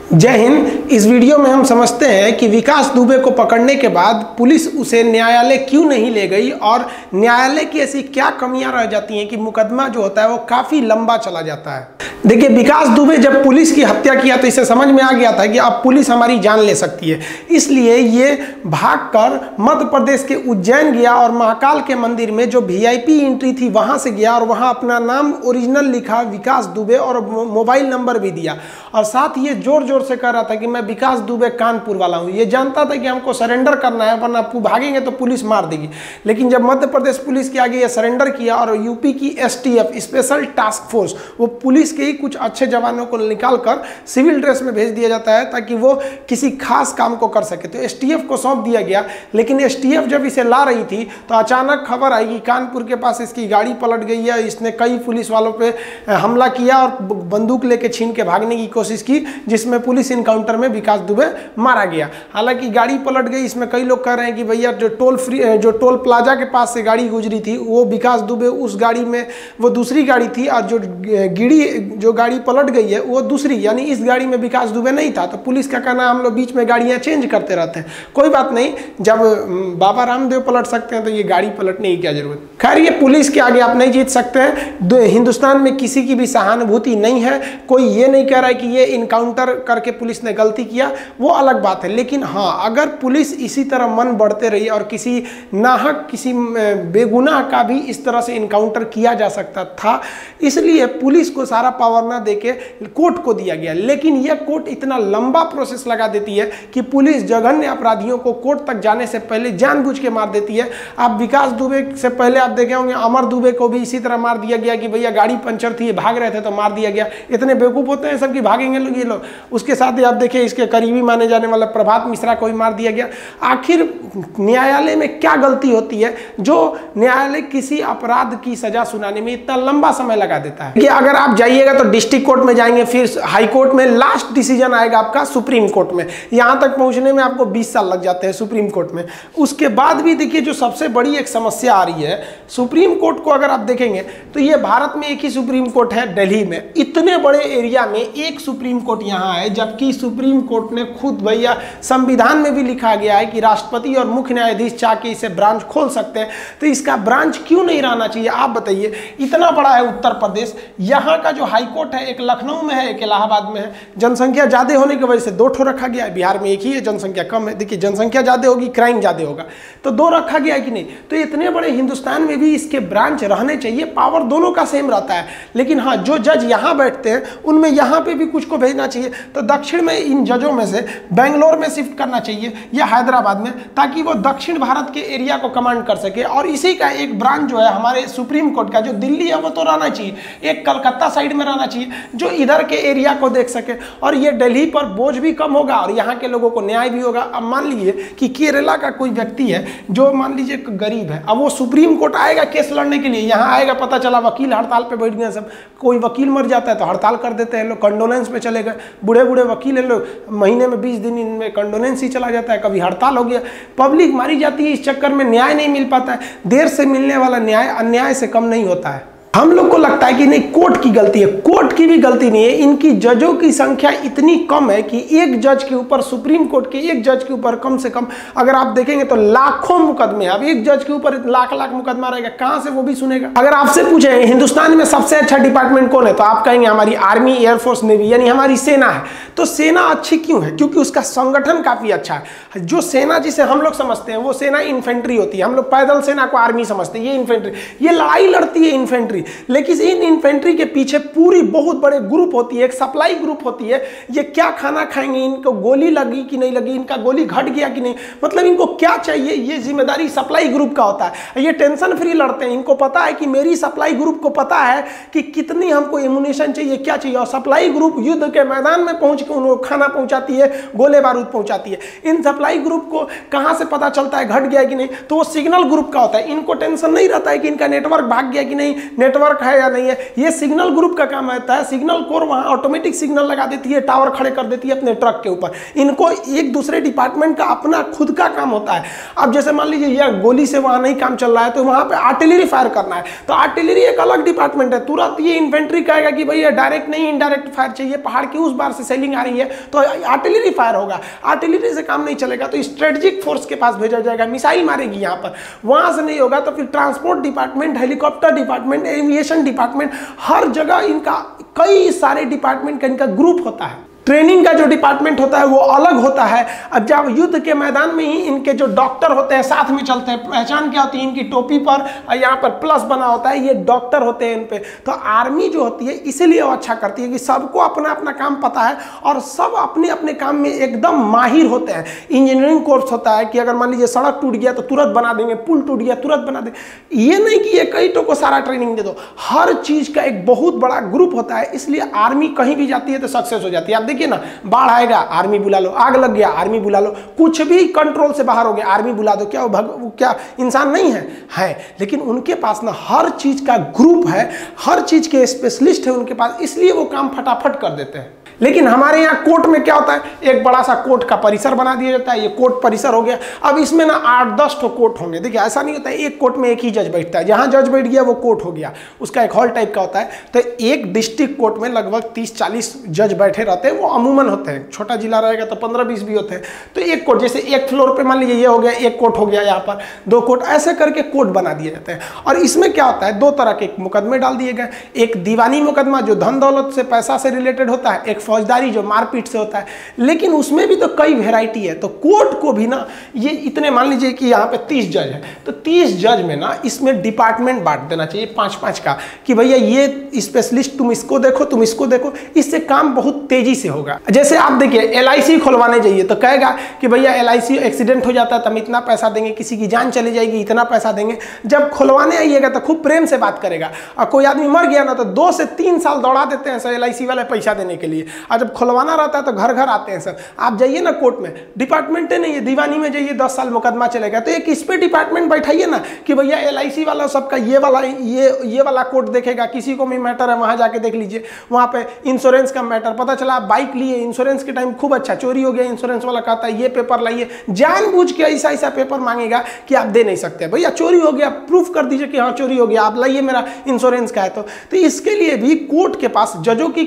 जय हिंद। इस वीडियो में हम समझते हैं कि विकास दुबे को पकड़ने के बाद पुलिस उसे न्यायालय क्यों नहीं ले गई और न्यायालय की ऐसी क्या कमियां रह जाती हैं कि मुकदमा जो होता है वो काफ़ी लंबा चला जाता है। देखिए, विकास दुबे जब पुलिस की हत्या किया तो इसे समझ में आ गया था कि अब पुलिस हमारी जान ले सकती है, इसलिए ये भागकर मध्य प्रदेश के उज्जैन गया और महाकाल के मंदिर में जो वीआईपी एंट्री थी वहां से गया और वहां अपना नाम ओरिजिनल लिखा विकास दुबे और मोबाइल नंबर भी दिया और साथ ये जोर जोर से कह रहा था कि मैं विकास दुबे कानपुर वाला हूं। ये जानता था कि हमको सरेंडर करना है, वरना भागेंगे तो पुलिस मार देगी। लेकिन जब मध्य प्रदेश पुलिस के आगे ये सरेंडर किया और यूपी की एसटीएफ स्पेशल टास्क फोर्स, वो पुलिस के ही कुछ अच्छे जवानों को निकालकर सिविल ड्रेस में भेज दिया जाता है ताकि वो किसी खास काम को कर सके, तो एसटीएफ को सौंप दिया गया। लेकिन एसटीएफ जब इसे ला रही थी तो अचानक खबर आई कि कानपुर के पास इसकी गाड़ी पलट गई है, इसने कई पुलिस वालों पे हमला किया और बंदूक लेके छीन के भागने की कोशिश की, जिसमें पुलिस इनकाउंटर में विकास दुबे मारा गया। हालांकि गाड़ी पलट गई, इसमें कई लोग कह रहे हैं कि भैया जो टोल प्लाजा के पास से गाड़ी गुजरी थी वो विकास दुबे उस गाड़ी में वो दूसरी गाड़ी थी और जो गाड़ी पलट गई है वो दूसरी, यानी इस गाड़ी में विकास दुबे नहीं था। तो पुलिस का कहना हम लोग बीच में गाड़ियां चेंज करते रहते हैं, कोई बात नहीं, जब बाबा रामदेव पलट सकते हैं तो ये गाड़ी पलटने की क्या जरूरत। खैर, ये पुलिस के आगे आप नहीं जीत सकते हैं। हिंदुस्तान में किसी की भी सहानुभूति नहीं है, कोई ये नहीं कह रहा है कि ये इनकाउंटर करके पुलिस ने गलती किया, वो अलग बात है। लेकिन हाँ, अगर पुलिस इसी तरह मन बढ़ते रही और किसी नाहक किसी बेगुनाह का भी इस तरह से इनकाउंटर किया जा सकता था, इसलिए पुलिस को सारा पावर ना देके कोर्ट को दिया गया। लेकिन यह कोर्ट इतना लंबा प्रोसेस लगा देती है कि पुलिस जघन्य अपराधियों को कोर्ट तक जाने से पहले जानबूझ के मार देती है। आप विकास दुबे से पहले आप देखे होंगे अमर दुबे को भी इसी तरह मार दिया गया कि भैया गाड़ी पंचर थी, भाग रहे थे तो मार दिया गया। इतने बेवकूफ होते हैं सब कि भागेंगे लोग ये लोग। उसके साथ ही आप देखिए इसके करीबी माने जाने वाला प्रभात मिश्रा को भी मार दिया गया। आखिर न्यायालय में क्या गलती होती है जो न्यायालय किसी अपराध की सजा सुनाने में इतना लंबा समय लगा देता है कि अगर आप जाइएगा तो डिस्ट्रिक्ट कोर्ट में जाएंगे, फिर हाई कोर्ट में, लास्ट डिसीजन आएगा आपका सुप्रीम कोर्ट में। यहां तक पहुंचने में आपको 20 साल लग जाते हैं सुप्रीम कोर्ट में। उसके बाद भी देखिए जो सबसे बड़ी एक समस्या आ रही है, सुप्रीम कोर्ट को अगर आप देखेंगे तो ये भारत में एक ही सुप्रीम कोर्ट है दिल्ली में। इतने बड़े एरिया में एक सुप्रीम कोर्ट यहाँ है, जबकि सुप्रीम कोर्ट ने खुद भैया संविधान में भी लिखा गया है कि राष्ट्रपति और मुख्य न्यायाधीश चाह के इसे ब्रांच खोल सकते हैं। तो इसका ब्रांच क्यों नहीं रहना चाहिए आप बताइए। इतना बड़ा है उत्तर प्रदेश, यहाँ का जो हाई कोर्ट है एक लखनऊ में है, एक इलाहाबाद में है। जनसंख्या ज्यादा होने की वजह से 2 ठो रखा गया है, बिहार में एक ही है, जनसंख्या कम है। देखिए जनसंख्या ज्यादा होगी क्राइम ज्यादा होगा, तो 2 रखा गया है कि नहीं। तो इतने बड़े हिंदुस्तान में भी इसके ब्रांच रहने चाहिए, पावर दोनों का सेम रहता है। लेकिन हाँ, जो जज यहाँ बैठते हैं उनमें यहाँ पे भी कुछ को भेजना चाहिए। तो दक्षिण में इन जजों में से बेंगलोर में शिफ्ट करना चाहिए या हैदराबाद में, ताकि वो दक्षिण भारत के एरिया को कमांड कर सके। और इसी का एक ब्रांच जो है हमारे सुप्रीम कोर्ट का जो दिल्ली है वो तो रहना चाहिए, एक कलकत्ता साइड में रहना चाहिए जो इधर के एरिया को देख सके। और ये दिल्ली पर बोझ भी कम होगा और यहाँ के लोगों को न्याय भी होगा। अब मान लीजिए कि केरला का कोई व्यक्ति है जो मान लीजिए गरीब है, अब वो सुप्रीम कोर्ट आएगा केस लड़ने के लिए, यहाँ आएगा, पता चला वकील हड़ताल पे बैठ गए सब, कोई वकील मर जाता है तो हड़ताल कर देते हैं लोग, कंडोलेंस पे चले गए। बूढ़े बूढ़े वकील हैं लोग, महीने में 20 दिन इनमें कंडोलेंस ही चला जाता है, कभी हड़ताल हो गया, पब्लिक मारी जाती है। इस चक्कर में न्याय नहीं मिल पाता है। देर से मिलने वाला न्याय अन्याय से कम नहीं होता है। हम लोग को लगता है कि नहीं कोर्ट की गलती है, कोर्ट की भी गलती नहीं है। इनकी जजों की संख्या इतनी कम है कि एक जज के ऊपर, सुप्रीम कोर्ट के एक जज के ऊपर कम से कम अगर आप देखेंगे तो लाखों मुकदमे। अब एक जज के ऊपर लाख मुकदमा रहेगा, कहां से वो भी सुनेगा। अगर आपसे पूछे हिंदुस्तान में सबसे अच्छा डिपार्टमेंट कौन है तो आप कहेंगे हमारी आर्मी, एयरफोर्स, नेवी, यानी हमारी सेना है। तो सेना अच्छी क्यों है? क्योंकि उसका संगठन काफी अच्छा है। जो सेना जिसे हम लोग समझते हैं वो सेना इन्फेंट्री होती है। हम लोग पैदल सेना को आर्मी समझते हैं, ये इन्फेंट्री, ये लड़ाई लड़ती है इन्फेंट्री। लेकिन इन इन्फेंट्री के पीछे पूरी बहुत बड़े ग्रुप होती है, एक सप्लाई ग्रुप होती है। ये क्या खाना खाएंगे, इनको गोली लगी कि नहीं लगी, इनका गोली घट गया कि नहीं, मतलब इनको क्या चाहिए, ये जिम्मेदारी सप्लाई ग्रुप का होता है। ये टेंशन फ्री लड़ते हैं, इनको पता है कि मेरी सप्लाई ग्रुप को पता है कि कितनी हमको एमुनेशन चाहिए, क्या चाहिए, और सप्लाई ग्रुप युद्ध के मैदान में पहुंच के उनको खाना पहुंचाती है, गोले बारूद पहुंचाती है। इन सप्लाई ग्रुप को कहां से पता चलता है घट गया कि नहीं, तो वो सिग्नल ग्रुप का होता है। इनको टेंशन नहीं रहता है कि इनका नेटवर्क भाग गया कि नहीं, नेटवर्क नेटवर्क है या नहीं है, ये सिग्नल ग्रुप का काम रहता है। सिग्नल कोर वहाँ ऑटोमेटिक सिग्नल लगा देती है, टावर खड़े कर देती है अपने ट्रक के ऊपर। इनको एक दूसरे डिपार्टमेंट का अपना खुद का काम होता है। अब जैसे मान लीजिए यह गोली से वहाँ नहीं काम चल रहा है तो वहाँ पे आर्टिलरी फायर करना है, तो आर्टिलरी एक अलग डिपार्टमेंट है। तुरंत ये इन्फेंट्री कहेगा कि भैया डायरेक्ट नहीं इनडायरेक्ट फायर चाहिए, पहाड़ की उस बार से सेलिंग आ रही है तो आर्टिलरी फायर होगा। आर्टिलरी से काम नहीं चलेगा तो स्ट्रेटेजिक फोर्स के पास भेजा जाएगा, मिसाइल मारेगी यहाँ पर। वहाँ से नहीं होगा तो फिर transport department, helicopter department, aviation department, हर जगह इनका कई सारे डिपार्टमेंट का इनका ग्रुप होता है। ट्रेनिंग का जो डिपार्टमेंट होता है वो अलग होता है। अब जब युद्ध के मैदान में ही इनके जो डॉक्टर होते हैं साथ में चलते हैं, पहचान क्या होती है इनकी टोपी पर यहाँ पर प्लस बना होता है, ये डॉक्टर होते हैं इन पे। तो आर्मी जो होती है इसीलिए वो अच्छा करती है कि सबको अपना अपना काम पता है और सब अपने अपने काम में एकदम माहिर होते हैं। इंजीनियरिंग कोर्स होता है कि अगर मान लीजिए सड़क टूट गया तो तुरंत बना देंगे, पुल टूट गया तुरंत बना देंगे। ये नहीं कि ये कई को सारा ट्रेनिंग दे दो, हर चीज का एक बहुत बड़ा ग्रुप होता है। इसलिए आर्मी कहीं भी जाती है तो सक्सेस हो जाती है। आप देखिए ना, बाढ़ आएगा आर्मी बुला लो, आग लग गया आर्मी बुला लो, कुछ भी कंट्रोल से बाहर हो गया आर्मी बुला दो। क्या वो क्या इंसान नहीं है, लेकिन उनके पास ना हर चीज का ग्रुप है, हर चीज के स्पेशलिस्ट है उनके पास, इसलिए वो काम फटाफट कर देते हैं। लेकिन हमारे यहाँ कोर्ट में क्या होता है, एक बड़ा सा कोर्ट का परिसर बना दिया जाता है, ये कोर्ट परिसर हो गया। अब इसमें ना 8-10 तो कोर्ट होंगे। देखिए ऐसा नहीं होता है एक कोर्ट में एक ही जज बैठता है, जहाँ जज बैठ गया वो कोर्ट हो गया, उसका एक हॉल टाइप का होता है। तो एक डिस्ट्रिक्ट कोर्ट में लगभग 30-40 जज बैठे रहते हैं, वो अमूमन होते हैं। छोटा जिला रहेगा तो 15-20 भी होते हैं। तो एक कोर्ट, जैसे एक फ्लोर पर मान लीजिए ये हो गया, एक कोर्ट हो गया, यहाँ पर 2 कोर्ट, ऐसे करके कोर्ट बना दिए जाते हैं। और इसमें क्या होता है, 2 तरह के मुकदमे डाल दिए गए। एक दीवानी मुकदमा जो धन दौलत से पैसा से रिलेटेड होता है, एक फौजदारी जो मारपीट से होता है। लेकिन उसमें भी तो कई वेराइटी है। तो कोर्ट को भी ना ये इतने, मान लीजिए कि यहाँ पे 30 जज है तो 30 जज में ना इसमें डिपार्टमेंट बांट देना चाहिए 5-5 का, कि भैया ये स्पेशलिस्ट तुम इसको देखो, तुम इसको देखो। इससे काम बहुत तेजी से होगा। जैसे आप देखिए LIC खुलवाने जाइए तो कहेगा कि भैया LIC एक्सीडेंट हो जाता है तो हम इतना पैसा देंगे, किसी की जान चली जाएगी इतना पैसा देंगे। जब खुलवाने आइएगा तो खूब प्रेम से बात करेगा। और कोई आदमी मर गया ना तो 2 से 3 साल दौड़ा देते हैं सर LIC वाले पैसा देने के लिए। और जब खुलवाना रहता है तो घर घर आते हैं सर। आप जाइए ना कोर्ट में, डिपार्टमेंट नहीं है, दीवानी में जाइए 10 साल मुकदमा चलेगा तो एक इस पे डिपार्टमेंट बैठाइए ना कि भैया LIC वाला सबका ये वाला कोर्ट देखेगा। किसी को भी मैटर है वहां जाके देख लीजिए, वहां पे इंश्योरेंस का मैटर पता चला। आप बाइक लिए, इंश्योरेंस के टाइम खूब अच्छा चोरी हो गया, इंश्योरेंस वाला कहता है ये पेपर लाइए, जानबूझ के ऐसा पेपर मांगेगा कि आप दे नहीं सकते। भैया चोरी हो गया, प्रूफ कर दीजिए कि हाँ चोरी हो गया, आप लाइए मेरा इंश्योरेंस का है। तो इसके लिए भी कोर्ट के पास जजों की,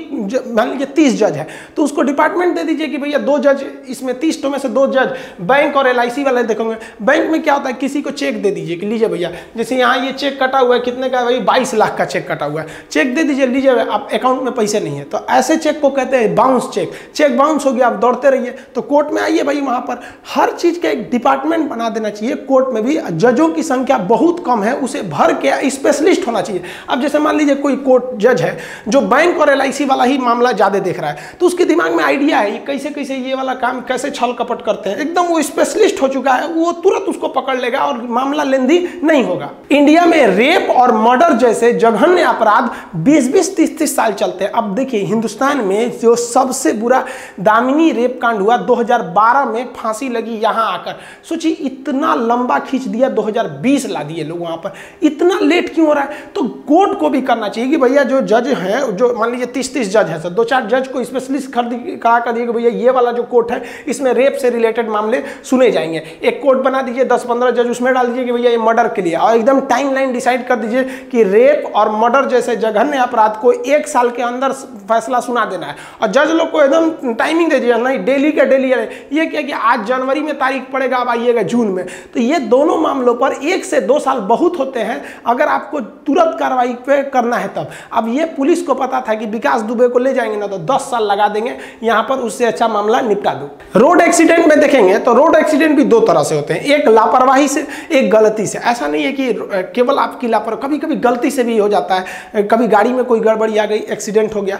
मान लीजिए 30 जज है तो उसको डिपार्टमेंट दे दीजिए कि भैया 2 जज, इसमें 30 में से 2 जज बैंक और LIC वाले देखेंगे। बैंक में क्या होता है, किसी को चेक दे दीजिए कि लीजिए भैया, जैसे यहाँ ये चेक कटा हुआ है, कितने का, भाई 22 लाख का चेक कटा हुआ है, चेक दे दीजिए, लीजिए आप अकाउंट में पैसे नहीं है। तो ऐसे चेक को कहते हैं बाउंस चेक। चेक बाउंस हो गया, आप दौड़ते रहिए। तो कोर्ट में आइए भाई, वहां पर हर चीज का एक डिपार्टमेंट बना देना चाहिए। कोर्ट में भी जजों की संख्या बहुत कम है, उसे भर के स्पेशलिस्ट होना चाहिए। अब जैसे मान लीजिए कोई कोर्ट जज है जो बैंक और LIC वाला ही मामला ज्यादा देख रहा है, तो उसके दिमाग में आइडिया है कैसे कैसे ये वाला काम कैसे छल कपट करते हैं, एकदम वो स्पेशलिस्ट हो चुका है, वो तुरंत उसको पकड़ लेगा और मामला लेंदी नहीं होगा। इंडिया में रेप और मर्डर जैसे जघन्य अपराध 20-20, 30-30 साल चलते हैं। अब देखिए हिंदुस्तान में जो सबसे बुरा दामिनी रेप कांड हुआ 2012 में, फांसी लगी यहां आकर। सोचिए इतना लंबा खींच दिया, 2020 ला दिए लोग वहां पर। इतना लेट क्यों हो रहा है? तो कोर्ट को भी करना चाहिए कि भैया जो जज हैं, जो मान लीजिए 30-30 जज है सर, 2-4 जज को स्पेशलिस्ट करा कर दिए कि भैया ये वाला जो कोर्ट है इसमें रेप से रिलेटेड मामले सुने जाएंगे। एक कोर्ट बना दीजिए, 10-15 जज उसमें डाल दीजिए कि भैया ये मर्डर के लिए, और एकदम टाइमलाइन डिसाइड कर दीजिए कि रेप और मर्डर जैसे जघन्य अपराध को 1 साल के अंदर फैसला सुना देना है। और जज लोग को एकदम टाइमिंग दे दीजिए, नहीं डेली का डेली। ये क्या कि आज जनवरी में तारीख पड़ेगा, अब आइएगा जून में। तो ये दोनों मामलों पर 1 से 2 साल बहुत होते हैं अगर आपको तुरंत कार्रवाई पे करना है तब। अब ये पुलिस को पता था कि विकास दुबे को ले जाएंगे ना तो 10 साल लगा देंगे यहाँ पर, उससे अच्छा मामला निपटा दो। रोड एक्सीडेंट में देखेंगे तो रोड एक्सीडेंट भी 2 तरह से होते हैं, एक लापरवाही से, एक गलती से। ऐसा नहीं है कि केवल आपकी लापरवाही, कभी कभी गलती से भी हो जाता है। कभी गाड़ी में कोई गड़बड़ी आ गई, एक्सीडेंट हो गया।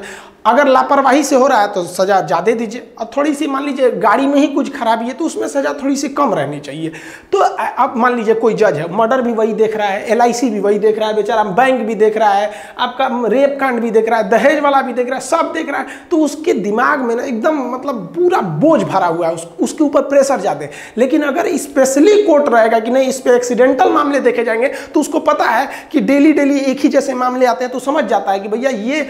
अगर लापरवाही से हो रहा है तो सजा ज़्यादा दीजिए, और थोड़ी सी मान लीजिए गाड़ी में ही कुछ खराबी है तो उसमें सजा थोड़ी सी कम रहनी चाहिए। तो अब मान लीजिए कोई जज है, मर्डर भी वही देख रहा है, LIC भी वही देख रहा है बेचारा, बैंक भी देख रहा है, आपका रेप कांड भी देख रहा है, दहेज वाला भी देख रहा है, सब देख रहा है, तो उसके दिमाग में ना एकदम मतलब पूरा बोझ भरा हुआ है, उसके ऊपर प्रेशर ज़्यादा। लेकिन अगर स्पेशली कोर्ट रहेगा कि नहीं इस पर एक्सीडेंटल मामले देखे जाएंगे, तो उसको पता है कि डेली डेली एक ही जैसे मामले आते हैं, तो समझ जाता है कि भैया ये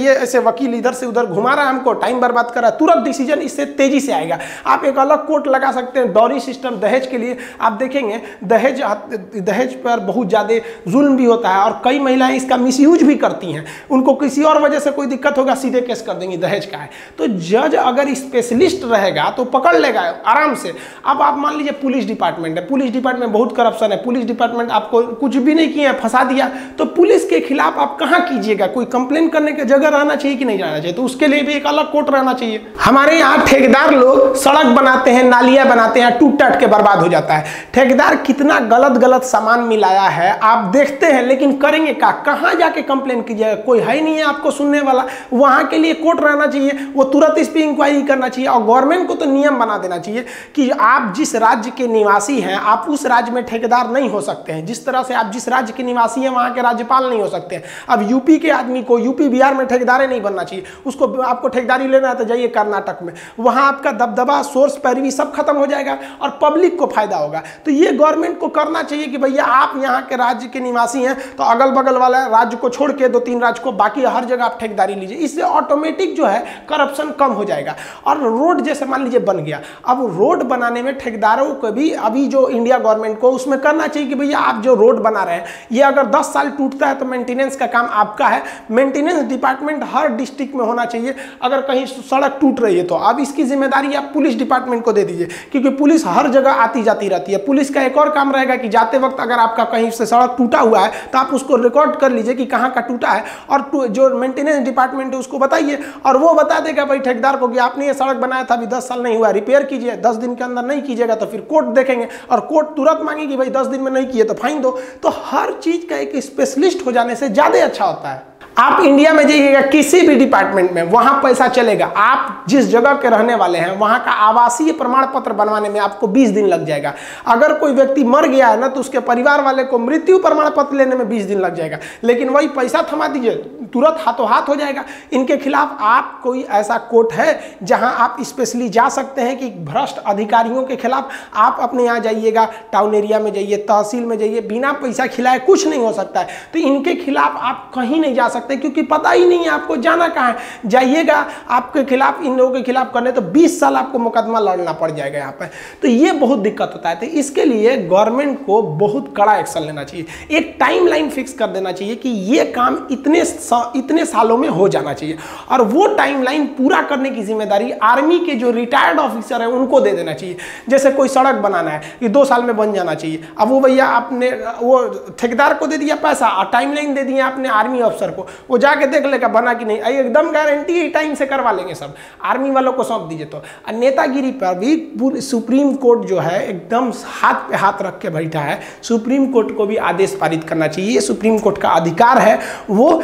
ऐसे वकील इधर से उधर घुमा रहा है, हमको टाइम बर्बाद कर रहा है, तुरंत डिसीजन इससे तेजी से आएगा। आप एक अलग कोर्ट लगा सकते हैं डॉरी सिस्टम दहेज के लिए। आप देखेंगे दहेज पर बहुत ज़्यादा जुल्म भी होता है और कई महिलाएं इसका मिसयूज भी करती हैं, उनको किसी और वजह से कोई दिक्कत होगा सीधे केस कर देंगी दहेज का है। तो जज अगर स्पेशलिस्ट रहेगा तो पकड़ लेगा आराम से। अब आप मान लीजिए पुलिस डिपार्टमेंट है, पुलिस डिपार्टमेंट बहुत करप्शन है, पुलिस डिपार्टमेंट आपको कुछ भी नहीं किया फंसा दिया, तो पुलिस के खिलाफ आप कहाँ कीजिएगा? कोई कंप्लेन करने की जगह रहना चाहिए कि नहीं रहना चाहिए? तो उसके लिए भी एक अलग कोर्ट रहना चाहिए। हमारे यहाँ ठेकेदार लोग सड़क बनाते हैं, नालियां बनाते हैं, टूट टाट के बर्बाद हो जाता है। ठेकेदार कितना गलत सामान मिलाया है आप देखते हैं, लेकिन करेंगे क्या? कहाँ जाके कंप्लेन कीजिएगा? कोई है नहीं है आपको सुनने वाला। वहां के लिए कोर्ट रहना चाहिए, वो तुरंत इस पर इंक्वायरी करना चाहिए। और गवर्नमेंट को तो नियम बना देना चाहिए कि आप जिस राज्य के निवासी हैं आप उस राज्य में ठेकेदार नहीं हो सकते हैं, जिस तरह से आप जिस राज्य के निवासी हैं वहां के राज्यपाल नहीं हो सकते हैं। अब यूपी के आदमी को यूपी बिहार में ठेकेदार नहीं बनना चाहिए, उसको आपको ठेकेदारी लेना है तो जाइए कर्नाटक में, वहां आपका दबदबा सोर्स पैरवी सब खत्म हो जाएगा और पब्लिक को फायदा होगा। तो ये गवर्नमेंट को करना चाहिए कि भैया आप यहाँ के राज्य के निवासी हैं तो अगल बगल वाला राज्य को छोड़ के 2-3 राज्य को बाकी हर जगह आप ठेकेदारी लीजिए। इससे ऑटोमेटिक जो है करप्शन कम हो जाएगा। और रोड जैसे मान लीजिए बन गया, अब रोड बनाने में ठेकेदारों को भी अभी जो इंडिया गवर्नमेंट को उसमें करना चाहिए कि भैया आप जो रोड बना रहे हैं ये अगर 10 साल टूटता है तो मेंटेनेंस का काम आपका है। मेंटेनेंस डिपार्टमेंट हर डिस्ट्रिक्ट में होना चाहिए। अगर कहीं सड़क टूट रही है तो अब इसकी जिम्मेदारी आप पुलिस डिपार्टमेंट को दे दीजिए, क्योंकि पुलिस हर जगह आती जाती रहती है। पुलिस का एक और काम रहेगा कि जाते वक्त अगर आपका कहीं से सड़क टूटा हुआ है तो आप उसको रिकॉर्ड कर लीजिए कि कहाँ का टूटा है, और जो मेंटेनेंस डिपार्टमेंट है उसको बताइए और वो बता देगा भाई ठेकेदार को कि आपने ये सड़क बनाया था अभी 10 साल नहीं हुआ, रिपेयर कीजिए। 10 दिन के अंदर नहीं कीजिएगा तो फिर कोर्ट देखेंगे और कोर्ट तुरंत मांगेगी भाई 10 दिन में नहीं किए तो फाइन दो। तो हर चीज का एक स्पेशलिस्ट हो जाने से ज्यादा अच्छा होता है। आप इंडिया में जाइएगा किसी भी डिपार्टमेंट में, वहां पैसा चलेगा। आप जिस जगह के रहने वाले हैं वहां का आवासीय प्रमाण पत्र बनवाने में आपको 20 दिन लग जाएगा। अगर कोई व्यक्ति मर गया है ना तो उसके परिवार वाले को मृत्यु प्रमाण पत्र लेने में 20 दिन लग जाएगा। लेकिन वही पैसा थमा दीजिए तुरंत हाथों हाथ हो जाएगा। इनके खिलाफ आप कोई ऐसा कोर्ट है जहां आप स्पेशली जा सकते हैं कि भ्रष्ट अधिकारियों के खिलाफ आप अपने यहाँ जाइएगा, टाउन एरिया में जाइए, तहसील में जाइए, बिना पैसा खिलाए कुछ नहीं हो सकता है। तो इनके खिलाफ आप कहीं नहीं जा सकते क्योंकि पता ही नहीं है आपको जाना कहाँ है। जाइएगा आपके खिलाफ, इन लोगों के खिलाफ करने तो 20 साल आपको मुकदमा लड़ना पड़ जाएगा यहाँ पे। तो ये बहुत दिक्कत होता है। तो इसके लिए गवर्नमेंट को बहुत कड़ा एक्शन लेना चाहिए। एक टाइमलाइन फिक्स कर देना चाहिए कि ये काम इतने सालों में हो जाना चाहिए, और वो टाइमलाइन पूरा करने की जिम्मेदारी आर्मी के जो रिटायर्ड ऑफिसर है उनको दे देना चाहिए। जैसे कोई सड़क बनाना है ये 2 साल में बन जाना चाहिए, अब वो भैया आपने वो ठेकेदार को दे दिया पैसा और टाइमलाइन दे दिया आपने आर्मी अफसर को, वो जाके देख लेगा बना कि नहीं, एकदम गारंटी टाइम से करवा लेंगे सब, आर्मी वालों को सौंप दीजिए। तो नेतागिरी पर भी सुप्रीम कोर्ट जो है एकदम हाथ पे हाथ रख के बैठा है। सुप्रीम कोर्ट को भी आदेश पारित करना चाहिए। ये सुप्रीम कोर्ट का अधिकार है, वो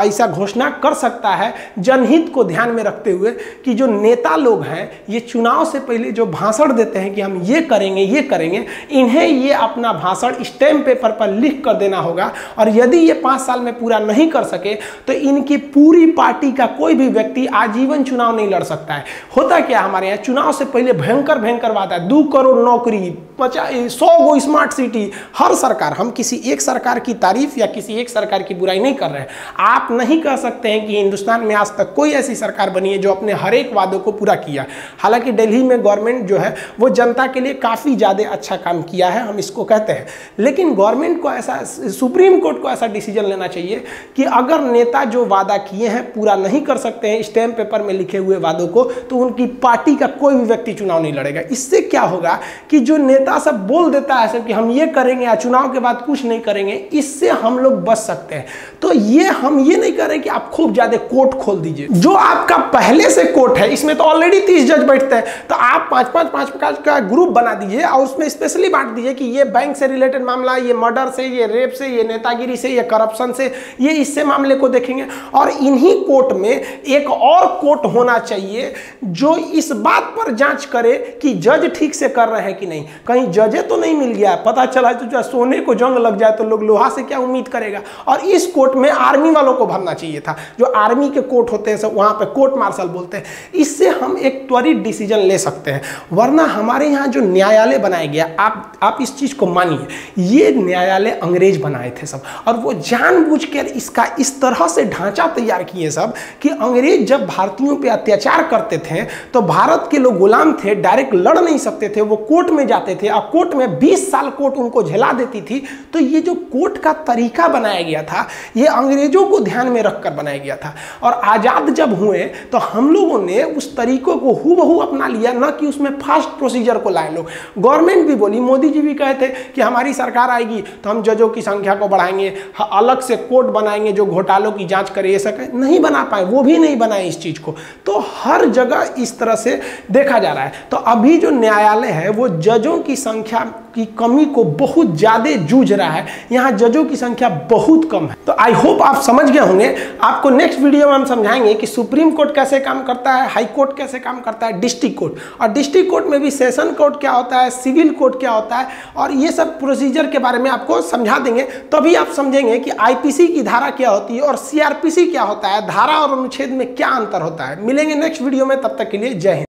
ऐसा घोषणा कर सकता है जनहित को ध्यान में रखते हुए कि जो नेता लोग हैं ये चुनाव से पहले जो भाषण देते हैं कि हम ये करेंगे ये करेंगे, इन्हें ये अपना भाषण स्टैम्प पेपर पर लिख कर देना होगा। और यदि ये 5 साल में पूरा नहीं कर सके तो इनकी पूरी पार्टी का कोई भी व्यक्ति आजीवन चुनाव नहीं लड़ सकता है। होता क्या हमारे यहाँ चुनाव से पहले भयंकर बात है, 2 करोड़ नौकरी, 100 गो स्मार्ट सिटी। हर सरकार, हम किसी एक सरकार की तारीफ या किसी एक सरकार की बुराई नहीं कर रहे हैं। आप नहीं कह सकते हैं कि हिंदुस्तान में आज तक कोई ऐसी सरकार बनी है जो अपने हर एक वादों को पूरा किया। हालांकि दिल्ली में गवर्नमेंट जो है वो जनता के लिए काफ़ी ज़्यादा अच्छा काम किया है, हम इसको कहते हैं। लेकिन गवर्नमेंट को ऐसा, सुप्रीम कोर्ट को ऐसा डिसीजन लेना चाहिए कि अगर नेता जो वादा किए हैं पूरा नहीं कर सकते हैं स्टैम्प पेपर में लिखे हुए वादों को, तो उनकी पार्टी का कोई भी व्यक्ति चुनाव नहीं लड़ेगा। इससे क्या होगा कि जो नेता सब बोल देता है सब कि हम ये करेंगे या चुनाव के बाद कुछ नहीं करेंगे, इससे हम लोग बच सकते हैं। तो ये हम ये नहीं कर रहे कि आप खूब ज्यादा कोर्ट खोल दीजिए। जो आपका पहले से कोर्ट है इसमें तो ऑलरेडी 30 जज बैठते हैं, तो आप 5-5 का ग्रुप बना दीजिए और उसमें स्पेशली बांट दीजिए कि ये बैंक से रिलेटेड मामला, ये मर्डर से, ये रेप से, ये नेतागिरी से, ये करप्शन से, ये इससे मामले को देखेंगे। और इन्हीं कोर्ट में एक और कोर्ट होना चाहिए जो इस बात पर जांच करे कि जज ठीक से कर रहे हैं कि नहीं। कहीं जजे तो नहीं मिल गया, पता चला तो सोने को जंग लग जाए तो लोग लोहा से क्या उम्मीद करेगा। और इस कोर्ट में आर्मी वालों को भरना चाहिए था, जो आर्मी के कोर्ट होते हैं सब, वहां पे कोर्ट मार्शल बोलते हैं। इससे हम एक त्वरित डिसीजन ले सकते हैं। वरना हमारे यहाँ जो न्यायालय बनाया गया, आप इस चीज को मानिए, ये न्यायालय अंग्रेज बनाए थे सब, और वो जानबूझकर इसका इस तरह से ढांचा तैयार किए सब कि अंग्रेज जब भारतीयों पे अत्याचार करते थे तो भारत के लोग गुलाम थे, डायरेक्ट लड़ नहीं सकते थे, वो कोर्ट में जाते थे और कोर्ट में 20 साल कोर्ट उनको झेला देती थी। तो ये जो कोर्ट का तरीका बनाया गया था, ये अंग्रेजों को ध्यान में रखकर बनाया गया था। और आजाद जब हुए तो हम लोगों ने उस तरीकों को हूबहू अपना लिया, ना कि उसमें फास्ट प्रोसीजर को लाए लोग। गवर्नमेंट भी बोली, मोदी जी भी कहे थे कि हमारी सरकार आएगी तो हम जजों की संख्या को बढ़ाएंगे, अलग से कोर्ट बनाएंगे जो घोटालों की जांच करे। ये सब नहीं बना पाए, वो भी नहीं बनाए इस चीज को। तो हर जगह इस तरह से देखा जा रहा है। तो अभी जो न्यायालय है वो जजों की संख्या की कमी को बहुत ज्यादा जूझ रहा है। यहाँ जजों की संख्या बहुत कम है। तो आई होप आप समझ गए होंगे। आपको नेक्स्ट वीडियो में हम समझाएंगे कि सुप्रीम कोर्ट कैसे काम करता है, हाई कोर्ट कैसे काम करता है, डिस्ट्रिक्ट कोर्ट, और डिस्ट्रिक्ट कोर्ट में भी सेशन कोर्ट क्या होता है, सिविल कोर्ट क्या होता है, और ये सब प्रोसीजर के बारे में आपको समझा देंगे। तभी आप समझेंगे कि आईपीसी की धारा क्या होती है और सीआरपीसी क्या होता है, धारा और अनुच्छेद में क्या अंतर होता है। मिलेंगे नेक्स्ट वीडियो में, तब तक के लिए जय हिंद।